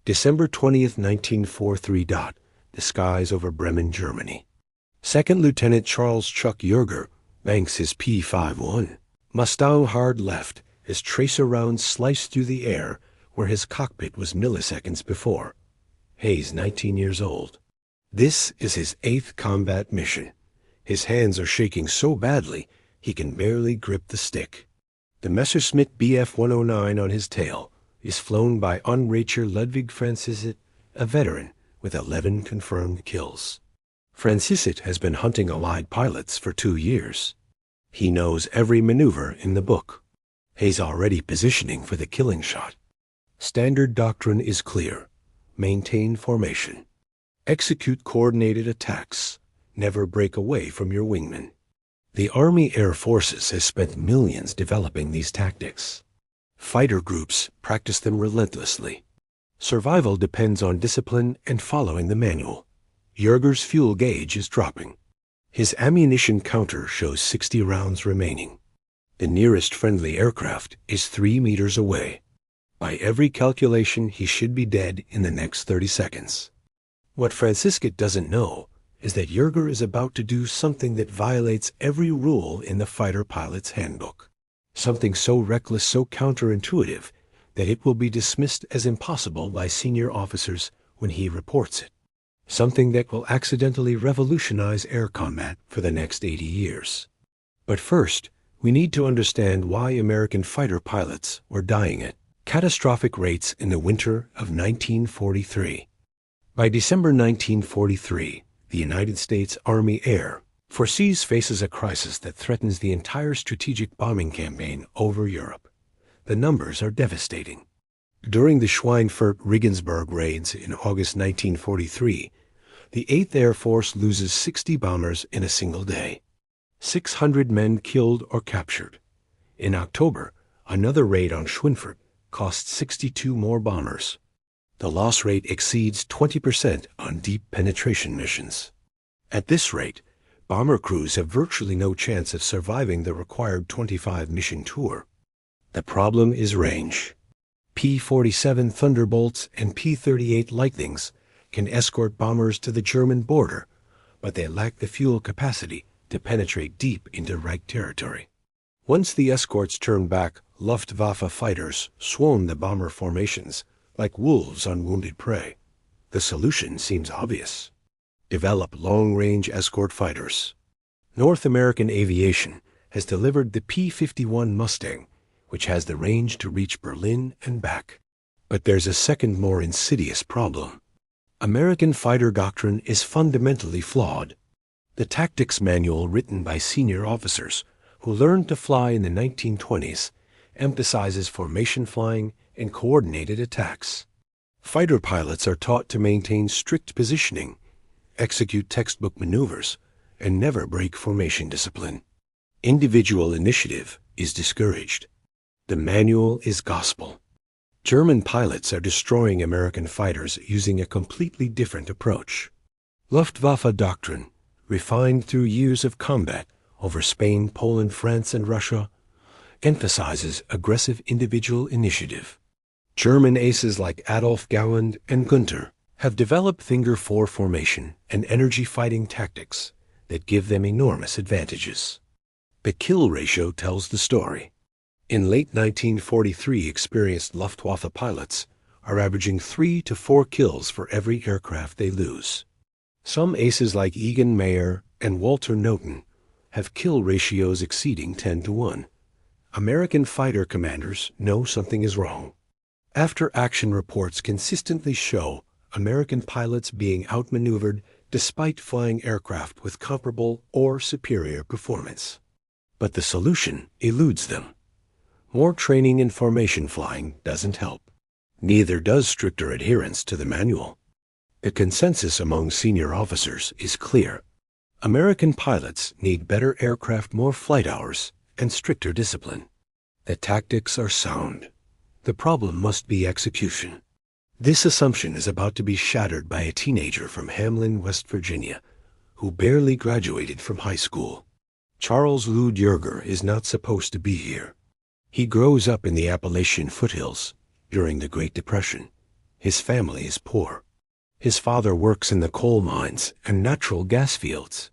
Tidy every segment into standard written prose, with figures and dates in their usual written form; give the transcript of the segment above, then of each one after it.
December 20th, 1943. The skies over Bremen, Germany. Second Lieutenant Charles Chuck Joerger banks his P51 Mustang hard left as tracer rounds sliced through the air where his cockpit was milliseconds before. Hayes, 19 years old. This is his 8th combat mission. His hands are shaking so badly he can barely grip the stick. The Messerschmitt Bf-109 on his tail is flown by Onracher Ludwig Franciscit, a veteran with 11 confirmed kills. Franciscit has been hunting Allied pilots for 2 years. He knows every maneuver in the book. He's already positioning for the killing shot. Standard doctrine is clear. Maintain formation. Execute coordinated attacks. Never break away from your wingman. The Army Air Forces has spent millions developing these tactics. Fighter groups practice them relentlessly. Survival depends on discipline and following the manual. Joerger's fuel gauge is dropping. His ammunition counter shows 60 rounds remaining. The nearest friendly aircraft is 3 meters away. By every calculation, he should be dead in the next 30 seconds. What Franciscit doesn't know is that Joerger is about to do something that violates every rule in the fighter pilot's handbook. Something so reckless, so counterintuitive, that it will be dismissed as impossible by senior officers when he reports it. Something that will accidentally revolutionize air combat for the next 80 years. But first, we need to understand why American fighter pilots were dying at catastrophic rates in the winter of 1943. By December 1943, the United States Army Air Forces faces a crisis that threatens the entire strategic bombing campaign over Europe. The numbers are devastating. During the Schweinfurt-Regensburg raids in August 1943, the 8th Air Force loses 60 bombers in a single day. 600 men killed or captured. In October, another raid on Schweinfurt cost 62 more bombers. The loss rate exceeds 20% on deep penetration missions. At this rate, bomber crews have virtually no chance of surviving the required 25-mission tour. The problem is range. P-47 Thunderbolts and P-38 Lightnings can escort bombers to the German border, but they lack the fuel capacity to penetrate deep into Reich territory. Once the escorts turn back, Luftwaffe fighters swarm the bomber formations like wolves on wounded prey. The solution seems obvious. Develop long-range escort fighters. North American Aviation has delivered the P51 Mustang, which has the range to reach Berlin and back. But there's a second, more insidious problem. American fighter doctrine is fundamentally flawed. The tactics manual written by senior officers who learned to fly in the 1920s emphasizes formation flying and coordinated attacks. Fighter pilots are taught to maintain strict positioning, execute textbook maneuvers, and never break formation discipline. Individual initiative is discouraged. The manual is gospel. German pilots are destroying American fighters using a completely different approach. Luftwaffe doctrine, refined through years of combat over Spain, Poland, France, and Russia, emphasizes aggressive individual initiative. German aces like Adolf Gauland and Günther have developed Finger 4 formation and energy fighting tactics that give them enormous advantages. The kill ratio tells the story. In late 1943, experienced Luftwaffe pilots are averaging 3 to 4 kills for every aircraft they lose. Some aces like Egon Mayer and Walter Noten have kill ratios exceeding 10 to 1. American fighter commanders know something is wrong. After-action reports consistently show American pilots being outmaneuvered despite flying aircraft with comparable or superior performance. But the solution eludes them. More training in formation flying doesn't help. Neither does stricter adherence to the manual. The consensus among senior officers is clear. American pilots need better aircraft, more flight hours, and stricter discipline. The tactics are sound. The problem must be execution. This assumption is about to be shattered by a teenager from Hamlin, West Virginia, who barely graduated from high school. Charles Lou Joerger is not supposed to be here. He grows up in the Appalachian foothills during the Great Depression. His family is poor. His father works in the coal mines and natural gas fields.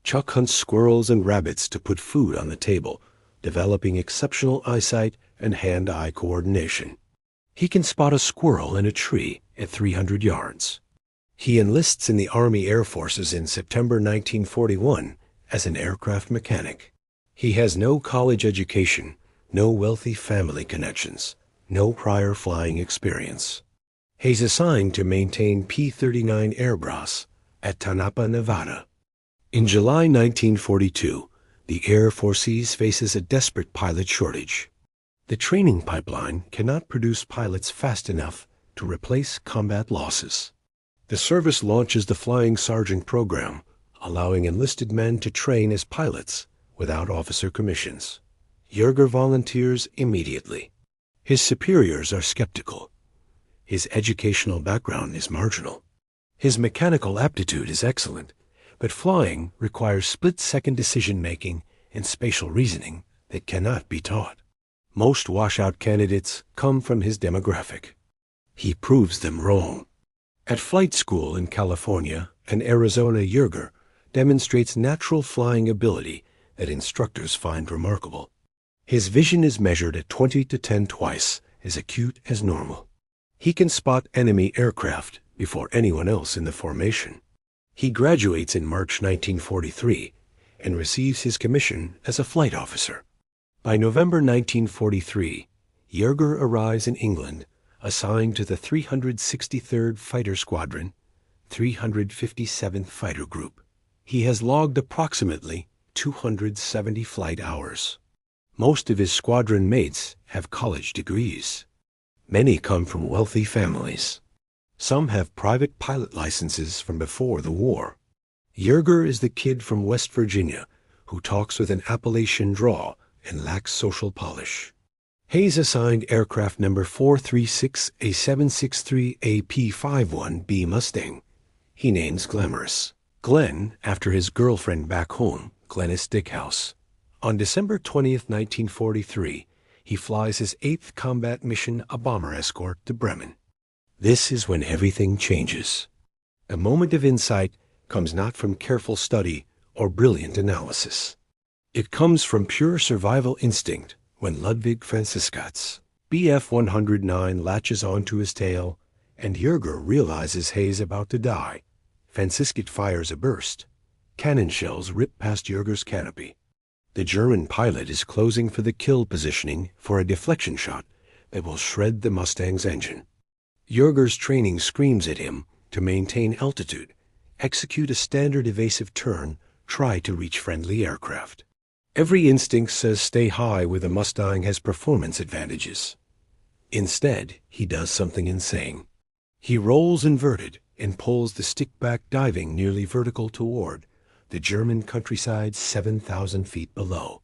Chuck hunts squirrels and rabbits to put food on the table, developing exceptional eyesight and hand-eye coordination. He can spot a squirrel in a tree at 300 yards. He enlists in the Army Air Forces in September 1941 as an aircraft mechanic. He has no college education, no wealthy family connections, no prior flying experience. He's assigned to maintain P-39 Airbus at Tonopah, Nevada. In July 1942, the Air Forces faces a desperate pilot shortage. The training pipeline cannot produce pilots fast enough to replace combat losses. The service launches the Flying Sergeant program, allowing enlisted men to train as pilots without officer commissions. Joerger volunteers immediately. His superiors are skeptical. His educational background is marginal. His mechanical aptitude is excellent, but flying requires split-second decision-making and spatial reasoning that cannot be taught. Most washout candidates come from his demographic. He proves them wrong. At flight school in California and Arizona, Joerger demonstrates natural flying ability that instructors find remarkable. His vision is measured at 20 to 10 twice as acute as normal. He can spot enemy aircraft before anyone else in the formation. He graduates in March 1943 and receives his commission as a flight officer. By November 1943, Joerger arrives in England, assigned to the 363rd Fighter Squadron, 357th Fighter Group. He has logged approximately 270 flight hours. Most of his squadron mates have college degrees. Many come from wealthy families. Some have private pilot licenses from before the war. Joerger is the kid from West Virginia who talks with an Appalachian drawl and lacks social polish. Hayes assigned aircraft number 436 a 763 P51 Mustang. He names Glamorous Glenn after his girlfriend back home, Glennis Dickhouse. On December 20th, 1943, he flies his 8th combat mission, a bomber escort, to Bremen. This is when everything changes. A moment of insight comes not from careful study or brilliant analysis. It comes from pure survival instinct when Ludwig Franziskat's Bf-109 latches onto his tail and Joerger realizes Hayes about to die. Franziskat fires a burst. Cannon shells rip past Joerger's canopy. The German pilot is closing for the kill positioning for a deflection shot that will shred the Mustang's engine. Joerger's training screams at him to maintain altitude, execute a standard evasive turn, try to reach friendly aircraft. Every instinct says stay high where the Mustang has performance advantages. Instead, he does something insane. He rolls inverted and pulls the stick back, diving nearly vertical toward the German countryside 7,000 feet below.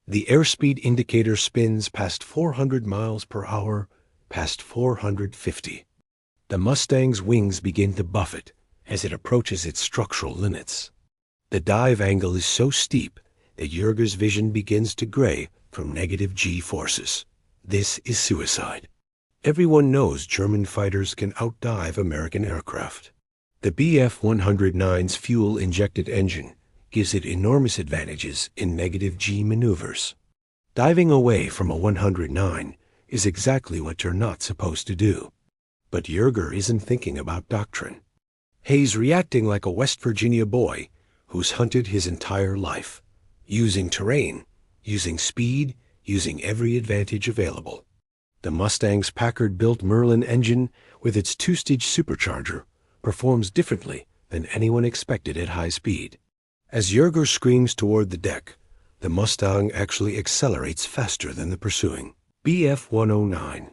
The airspeed indicator spins past 400 miles per hour, past 450. The Mustang's wings begin to buffet as it approaches its structural limits. The dive angle is so steep that Joerger's vision begins to gray from negative G forces. This is suicide. Everyone knows German fighters can outdive American aircraft. The Bf-109's fuel-injected engine gives it enormous advantages in negative G maneuvers. Diving away from a 109 is exactly what you're not supposed to do. But Joerger isn't thinking about doctrine. He's reacting like a West Virginia boy who's hunted his entire life, using terrain, using speed, using every advantage available. The Mustang's Packard-built Merlin engine with its two-stage supercharger performs differently than anyone expected at high speed. As Joerger screams toward the deck, the Mustang actually accelerates faster than the pursuing Bf-109.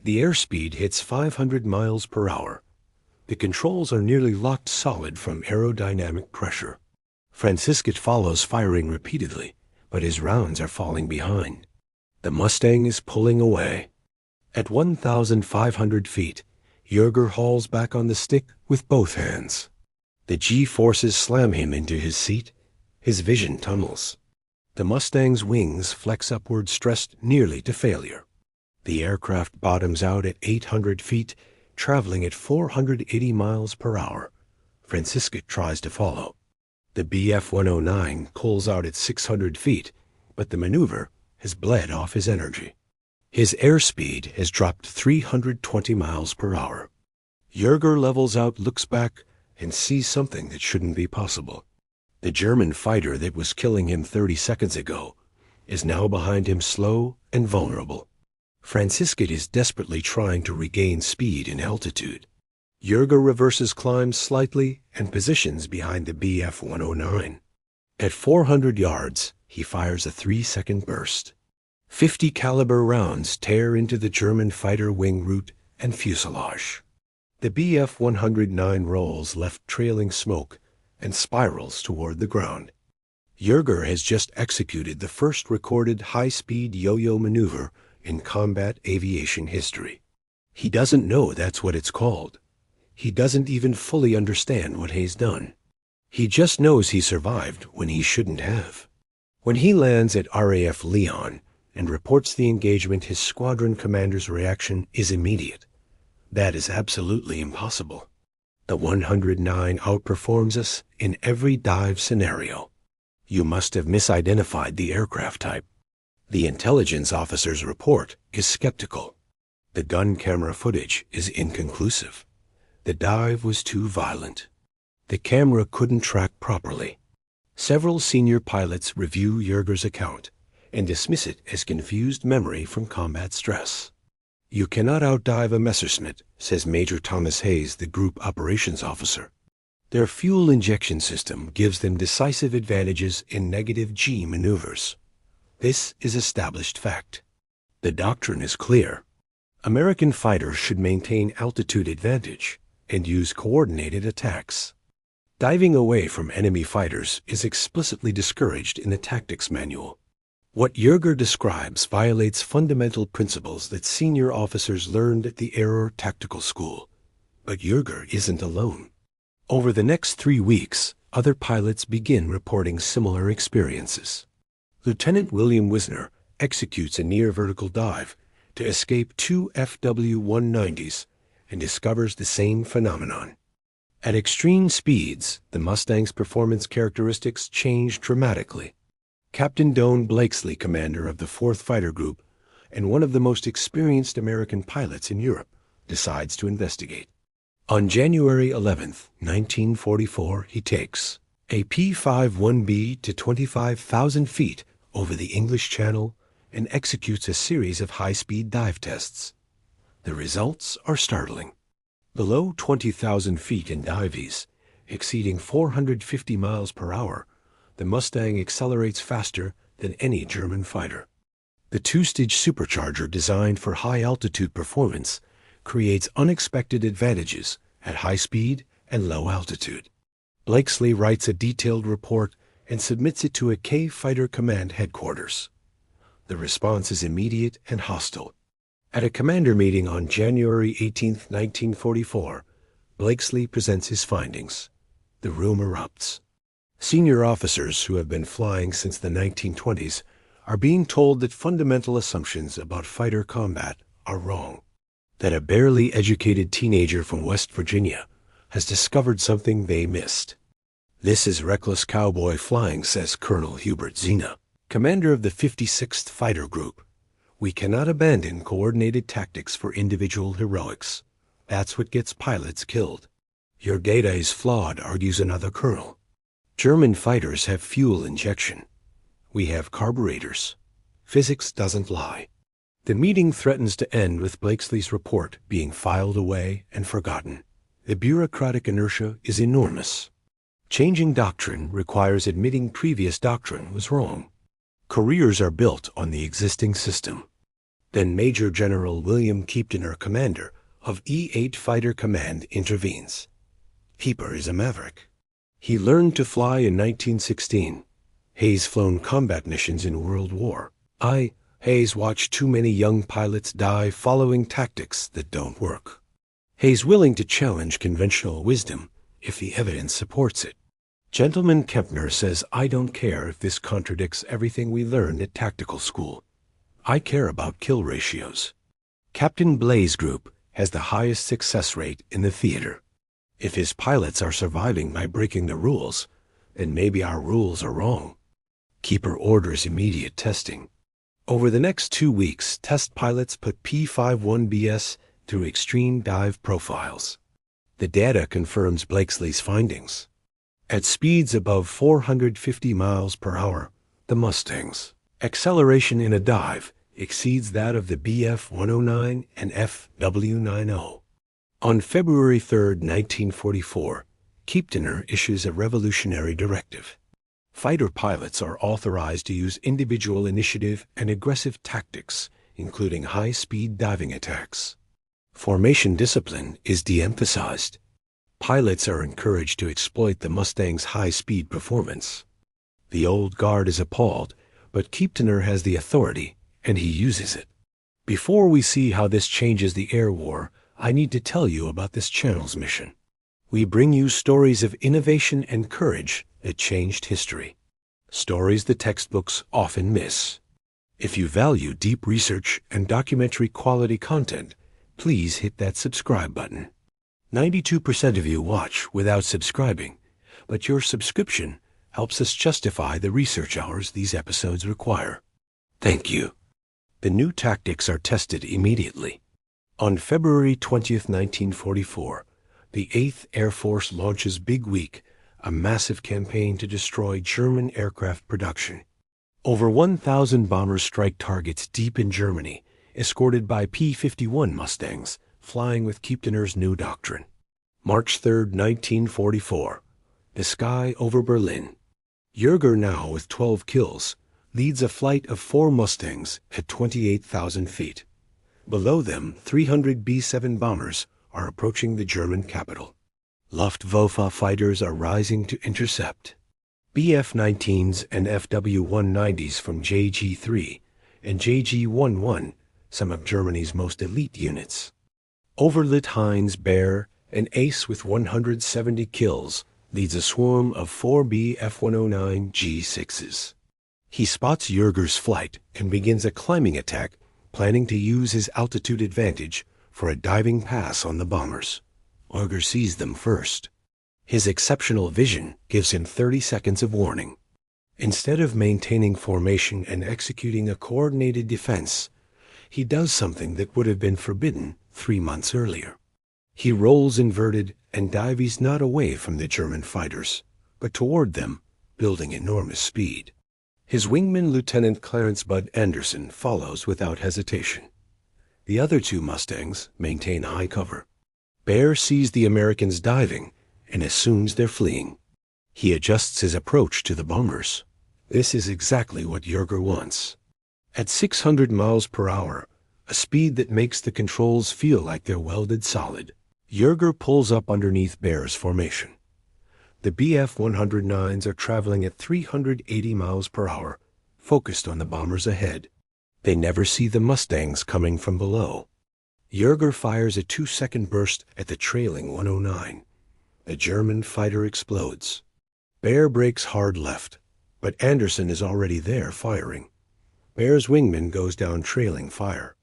The airspeed hits 500 miles per hour. The controls are nearly locked solid from aerodynamic pressure. Franziskat follows, firing repeatedly, but his rounds are falling behind. The Mustang is pulling away. At 1,500 feet, Joerger hauls back on the stick with both hands. The G-forces slam him into his seat. His vision tunnels. The Mustang's wings flex upward, stressed nearly to failure. The aircraft bottoms out at 800 feet traveling at 480 miles per hour. Franciscus tries to follow. The Bf-109 pulls out at 600 feet, but the maneuver has bled off his energy. His airspeed has dropped 320 miles per hour. Joerger levels out, looks back, and sees something that shouldn't be possible. The German fighter that was killing him 30 seconds ago is now behind him, slow and vulnerable. Franciscus is desperately trying to regain speed and altitude. Joerger reverses climbs slightly and positions behind the Bf-109. At 400 yards, he fires a 3-second burst. 50 caliber rounds tear into the German fighter wing root and fuselage. The Bf-109 rolls, left trailing smoke, and spirals toward the ground. Joerger has just executed the first recorded high-speed yo-yo maneuver in combat aviation history. He doesn't know that's what it's called. He doesn't even fully understand what he's done. He just knows he survived when he shouldn't have. When he lands at RAF Leon and reports the engagement, his squadron commander's reaction is immediate. That is absolutely impossible. The 109 outperforms us in every dive scenario. You must have misidentified the aircraft type. The intelligence officer's report is skeptical. The gun camera footage is inconclusive. The dive was too violent. The camera couldn't track properly. Several senior pilots review Joerger's account and dismiss it as confused memory from combat stress. You cannot outdive a Messerschmitt, says Major Thomas Hayes, the group operations officer. Their fuel injection system gives them decisive advantages in negative G maneuvers. This is established fact. The doctrine is clear. American fighters should maintain altitude advantage and use coordinated attacks. Diving away from enemy fighters is explicitly discouraged in the tactics manual. What Joerger describes violates fundamental principles that senior officers learned at the Aero Tactical School. But Joerger isn't alone. Over the next 3 weeks, other pilots begin reporting similar experiences. Lieutenant William Wisner executes a near-vertical dive to escape 2 FW-190s and discovers the same phenomenon. At extreme speeds, the Mustang's performance characteristics change dramatically. Captain Doane Blakesley, commander of the 4th Fighter Group and one of the most experienced American pilots in Europe, decides to investigate. On January 11, 1944, he takes a P51B to 25,000 feet over the English Channel and executes a series of high-speed dive tests. The results are startling. Below 20,000 feet in dives, exceeding 450 miles per hour, the Mustang accelerates faster than any German fighter. The two-stage supercharger designed for high-altitude performance creates unexpected advantages at high speed and low altitude. Blakesley writes a detailed report and submits it to a K Fighter Command headquarters. The response is immediate and hostile. At a commander meeting on January 18, 1944, Blakesley presents his findings. The room erupts. Senior officers who have been flying since the 1920s are being told that fundamental assumptions about fighter combat are wrong. That a barely educated teenager from West Virginia has discovered something they missed. This is reckless cowboy flying, says Colonel Hubert Zena, commander of the 56th Fighter Group. We cannot abandon coordinated tactics for individual heroics. That's what gets pilots killed. Your data is flawed, argues another colonel. German fighters have fuel injection. We have carburetors. Physics doesn't lie. The meeting threatens to end with Blakesley's report being filed away and forgotten. The bureaucratic inertia is enormous. Changing doctrine requires admitting previous doctrine was wrong. Careers are built on the existing system. Then Major General William Keepner, commander of E-8 Fighter Command, intervenes. Keeper is a maverick. He learned to fly in 1916. Hayes flown combat missions in World War. Hayes watched too many young pilots die following tactics that don't work. Hayes willing to challenge conventional wisdom if the evidence supports it. Gentleman Kempner says, I don't care if this contradicts everything we learned at tactical school. I care about kill ratios. Captain Blaze Group has the highest success rate in the theater. If his pilots are surviving by breaking the rules, then maybe our rules are wrong. Keeper orders immediate testing. Over the next 2 weeks, test pilots put P51BS through extreme dive profiles. The data confirms Blakesley's findings. At speeds above 450 miles per hour, the Mustangs' acceleration in a dive exceeds that of the BF-109 and FW-90. On February 3, 1944, Keeptoner issues a revolutionary directive. Fighter pilots are authorized to use individual initiative and aggressive tactics, including high-speed diving attacks. Formation discipline is de-emphasized. Pilots are encouraged to exploit the Mustang's high-speed performance. The old guard is appalled, but Keeptoner has the authority, and he uses it. Before we see how this changes the air war, I need to tell you about this channel's mission. We bring you stories of innovation and courage that changed history. Stories the textbooks often miss. If you value deep research and documentary quality content, please hit that subscribe button. 92% of you watch without subscribing, but your subscription helps us justify the research hours these episodes require. Thank you. The new tactics are tested immediately. On February 20, 1944, the 8th Air Force launches Big Week, a massive campaign to destroy German aircraft production. Over 1,000 bombers strike targets deep in Germany, escorted by P51 Mustangs, flying with Keeptoner's new doctrine. March 3, 1944. The sky over Berlin. Joerger, now with 12 kills, leads a flight of 4 Mustangs at 28,000 feet. Below them, 300 B-7 bombers are approaching the German capital. Luftwaffe fighters are rising to intercept. BF-19s and FW-190s from JG-3 and JG-11, some of Germany's most elite units. Overlit Heinz Bear, an ace with 170 kills, leads a swarm of 4 BF-109 G6s. He spots Joerger's flight and begins a climbing attack, planning to use his altitude advantage for a diving pass on the bombers. Joerger sees them first. His exceptional vision gives him 30 seconds of warning. Instead of maintaining formation and executing a coordinated defense, he does something that would have been forbidden 3 months earlier. He rolls inverted and dives not away from the German fighters, but toward them, building enormous speed. His wingman, Lieutenant Clarence Bud Anderson, follows without hesitation. The other 2 Mustangs maintain high cover. Bear sees the Americans diving and assumes they're fleeing. He adjusts his approach to the bombers. This is exactly what Joerger wants. At 600 miles per hour, a speed that makes the controls feel like they're welded solid, Joerger pulls up underneath Bear's formation. The BF-109s are traveling at 380 miles per hour, focused on the bombers ahead. They never see the Mustangs coming from below. Joerger fires a 2-second burst at the trailing 109. The German fighter explodes. Bear brakes hard left, but Anderson is already there firing. Bear's wingman goes down trailing fire.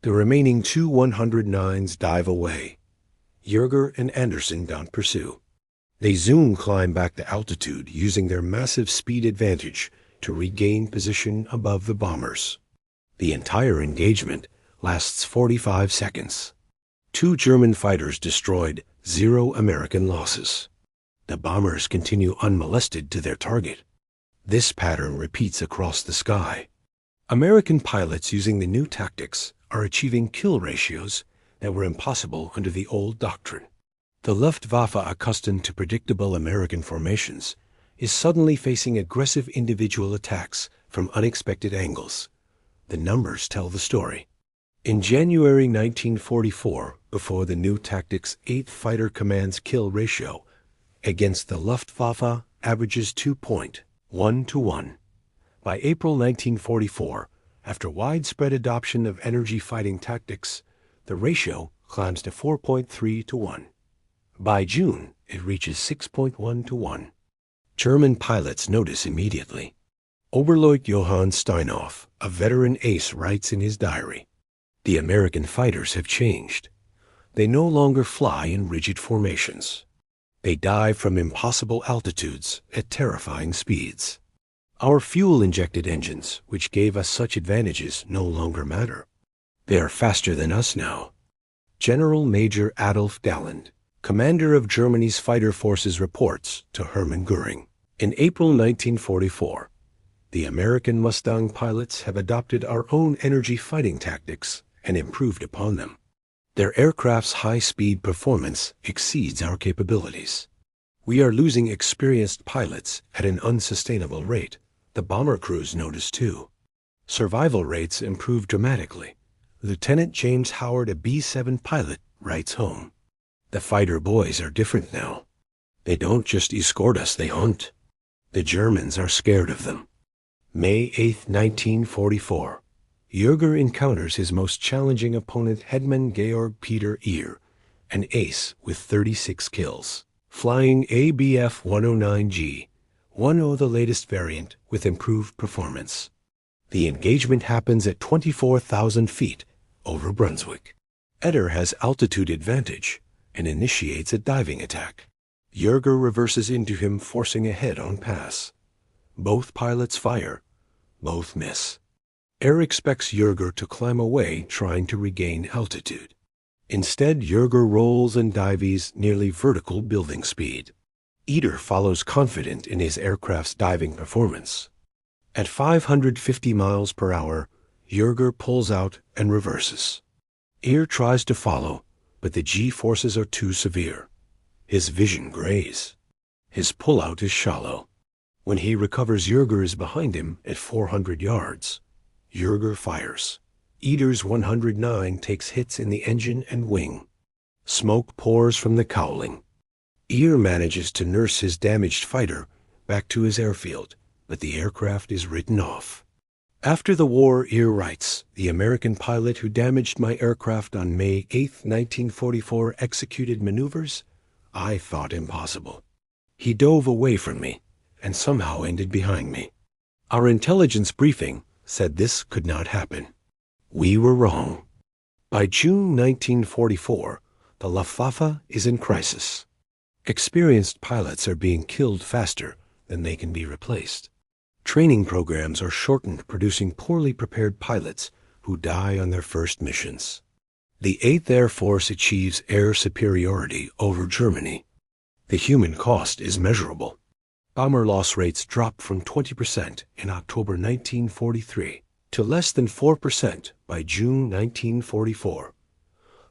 The remaining 2 109s dive away. Joerger and Anderson don't pursue. They zoom climb back to altitude using their massive speed advantage to regain position above the bombers. The entire engagement lasts 45 seconds. 2 German fighters destroyed, 0 American losses. The bombers continue unmolested to their target. This pattern repeats across the sky. American pilots using the new tactics are achieving kill ratios that were impossible under the old doctrine. The Luftwaffe, accustomed to predictable American formations, is suddenly facing aggressive individual attacks from unexpected angles. The numbers tell the story. In January 1944, before the new tactics, 8th Fighter Command's kill ratio against the Luftwaffe averages 2.1 to 1. By April 1944, after widespread adoption of energy fighting tactics, the ratio climbs to 4.3 to 1. By June, it reaches 6.1 to 1. German pilots notice immediately. Oberleutnant Johann Steinhoff, a veteran ace, writes in his diary, "The American fighters have changed. They no longer fly in rigid formations. They dive from impossible altitudes at terrifying speeds. Our fuel-injected engines, which gave us such advantages, no longer matter. They are faster than us now. General Major Adolf Dalland, commander of Germany's fighter forces, reports to Hermann Goering. In April 1944, the American Mustang pilots have adopted our own energy fighting tactics and improved upon them. Their aircraft's high-speed performance exceeds our capabilities. We are losing experienced pilots at an unsustainable rate. The bomber crews notice too. Survival rates improve dramatically. Lieutenant James Howard, a B-7 pilot, writes home. The fighter boys are different now. They don't just escort us, they hunt. The Germans are scared of them. May 8, 1944. Joerger encounters his most challenging opponent, Hetman Georg Peter Ehr, an ace with 36 kills, flying ABF 109G, 10 the latest variant with improved performance. The engagement happens at 24,000 feet over Brunswick. Ehr has altitude advantage and initiates a diving attack. Joerger reverses into him, forcing a head-on pass. Both pilots fire. Both miss. Ehr expects Joerger to climb away, trying to regain altitude. Instead, Joerger rolls and dives nearly vertical building speed. Ehr follows confident in his aircraft's diving performance. At 550 miles per hour, Joerger pulls out and reverses. Ehr tries to follow, but the G-forces are too severe. His vision grays. His pullout is shallow. When he recovers, Joerger is behind him at 400 yards. Joerger fires. Ehr's 109 takes hits in the engine and wing. Smoke pours from the cowling. Ehr manages to nurse his damaged fighter back to his airfield, but the aircraft is written off. After the war, Ehr writes, "The American pilot who damaged my aircraft on May 8, 1944 executed maneuvers I thought impossible. He dove away from me and somehow ended behind me. Our intelligence briefing said this could not happen. We were wrong." By June 1944, the Luftwaffe is in crisis. Experienced pilots are being killed faster than they can be replaced. Training programs are shortened, producing poorly prepared pilots who die on their first missions. The 8th Air Force achieves air superiority over Germany. The human cost is measurable. Bomber loss rates drop from 20% in October 1943 to less than 4% by June 1944.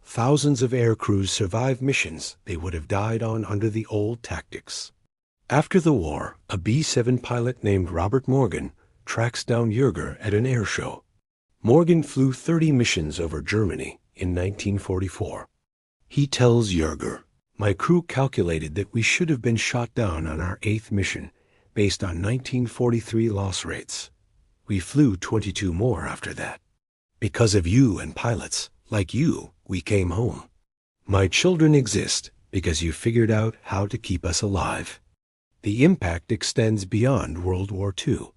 Thousands of air crews survive missions they would have died on under the old tactics. After the war, a B-7 pilot named Robert Morgan tracks down Joerger at an air show. Morgan flew 30 missions over Germany in 1944. He tells Joerger, "My crew calculated that we should have been shot down on our 8th mission based on 1943 loss rates. We flew 22 more after that. Because of you and pilots like you, we came home. My children exist because you figured out how to keep us alive." The impact extends beyond World War II.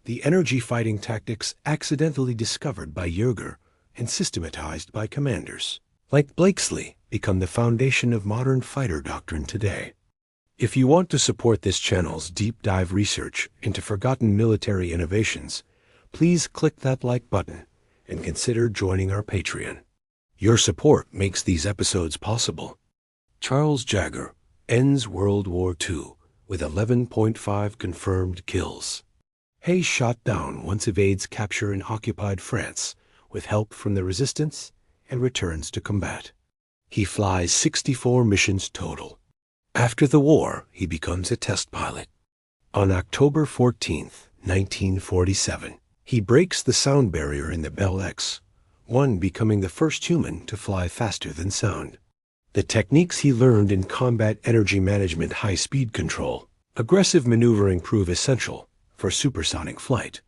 The energy fighting tactics accidentally discovered by Joerger and systematized by commanders like Blakesley become the foundation of modern fighter doctrine today. If you want to support this channel's deep dive research into forgotten military innovations, please click that like button and consider joining our Patreon. Your support makes these episodes possible. Charles Chuck ends World War II with 11.5 confirmed kills. Hayes shot down once evades capture in occupied France with help from the resistance and returns to combat. He flies 64 missions total. After the war, he becomes a test pilot. On October 14, 1947, he breaks the sound barrier in the Bell X-1, becoming the first human to fly faster than sound. The techniques he learned in combat energy management, high-speed control, aggressive maneuvering prove essential for supersonic flight.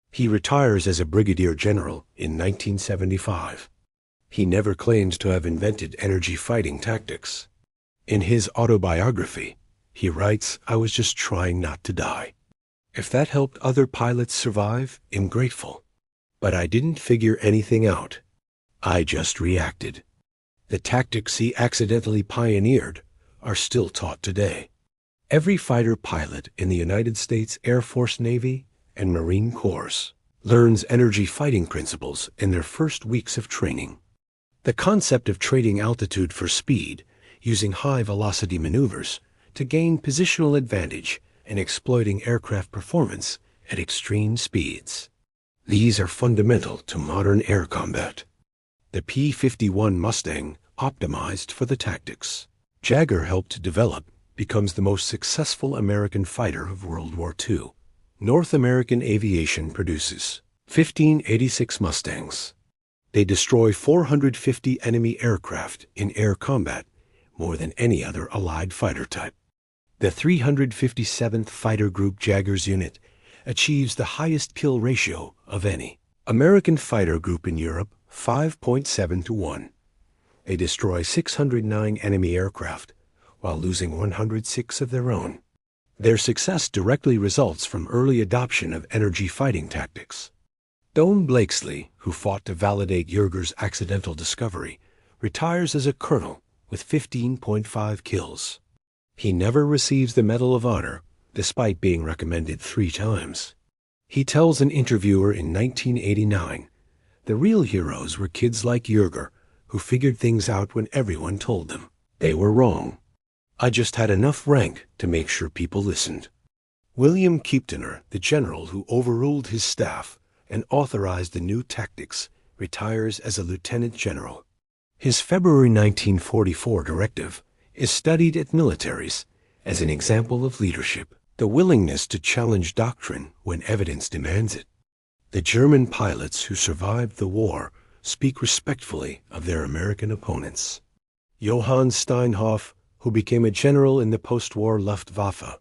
He retires as a brigadier general in 1975. He never claimed to have invented energy fighting tactics. In his autobiography, he writes, "I was just trying not to die. If that helped other pilots survive, I'm grateful. But I didn't figure anything out. I just reacted." The tactics he accidentally pioneered are still taught today. Every fighter pilot in the United States Air Force, Navy, and Marine Corps learns energy fighting principles in their first weeks of training. The concept of trading altitude for speed, using high-velocity maneuvers to gain positional advantage and exploiting aircraft performance at extreme speeds. These are fundamental to modern air combat. The P51 Mustang, optimized for the tactics Joerger helped to develop, becomes the most successful American fighter of World War II. North American aviation produces 1586 Mustangs. They destroy 450 enemy aircraft in air combat, more than any other Allied fighter type. The 357th Fighter Group Joergers unit achieves the highest kill ratio of any American fighter group in Europe, 5.7 to 1. They destroy 609 enemy aircraft, while losing 106 of their own. Their success directly results from early adoption of energy fighting tactics. Don Blakesley, who fought to validate Joerger's accidental discovery, retires as a colonel with 15.5 kills. He never receives the Medal of Honor, despite being recommended 3 times. He tells an interviewer in 1989, "The real heroes were kids like Joerger, who figured things out when everyone told them they were wrong. I just had enough rank to make sure people listened." William Keeptoner, the general who overruled his staff and authorized the new tactics, retires as a lieutenant general. His February 1944 directive is studied at militaries as an example of leadership, the willingness to challenge doctrine when evidence demands it. The German pilots who survived the war speak respectfully of their American opponents. Johann Steinhoff, who became a general in the post-war Luftwaffe,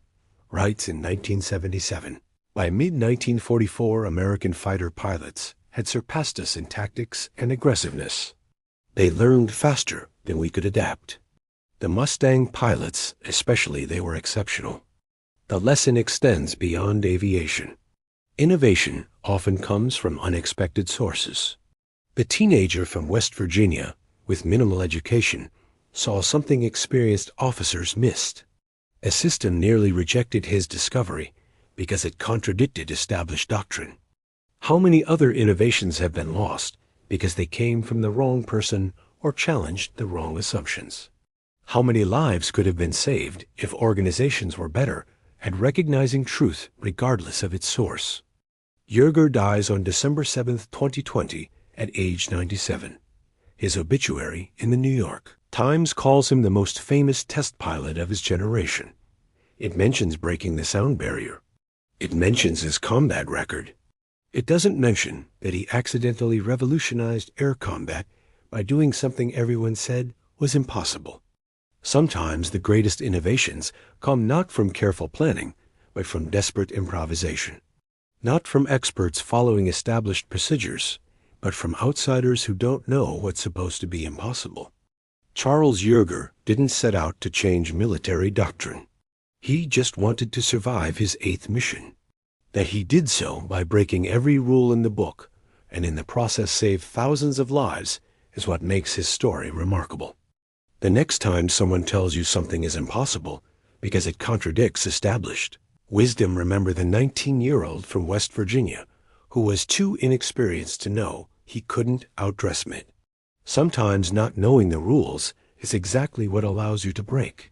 writes in 1977, "By mid-1944, American fighter pilots had surpassed us in tactics and aggressiveness. They learned faster than we could adapt. The Mustang pilots, especially, they were exceptional. The lesson extends beyond aviation. Innovation often comes from unexpected sources." The teenager from West Virginia, with minimal education, saw something experienced officers missed. A system nearly rejected his discovery because it contradicted established doctrine. How many other innovations have been lost because they came from the wrong person or challenged the wrong assumptions? How many lives could have been saved if organizations were better at recognizing truth regardless of its source? Joerger dies on December 7, 2020, at age 97. His obituary in the New York Times calls him the most famous test pilot of his generation. It mentions breaking the sound barrier. It mentions his combat record. It doesn't mention that he accidentally revolutionized air combat by doing something everyone said was impossible. Sometimes the greatest innovations come not from careful planning, but from desperate improvisation. Not from experts following established procedures, but from outsiders who don't know what's supposed to be impossible. Charles Joerger didn't set out to change military doctrine. He just wanted to survive his 8th mission. That he did so by breaking every rule in the book, and in the process saved thousands of lives, is what makes his story remarkable. The next time someone tells you something is impossible because it contradicts established wisdom, remember the 19-year-old from West Virginia who was too inexperienced to know he couldn't outdress Mitt. Sometimes not knowing the rules is exactly what allows you to break.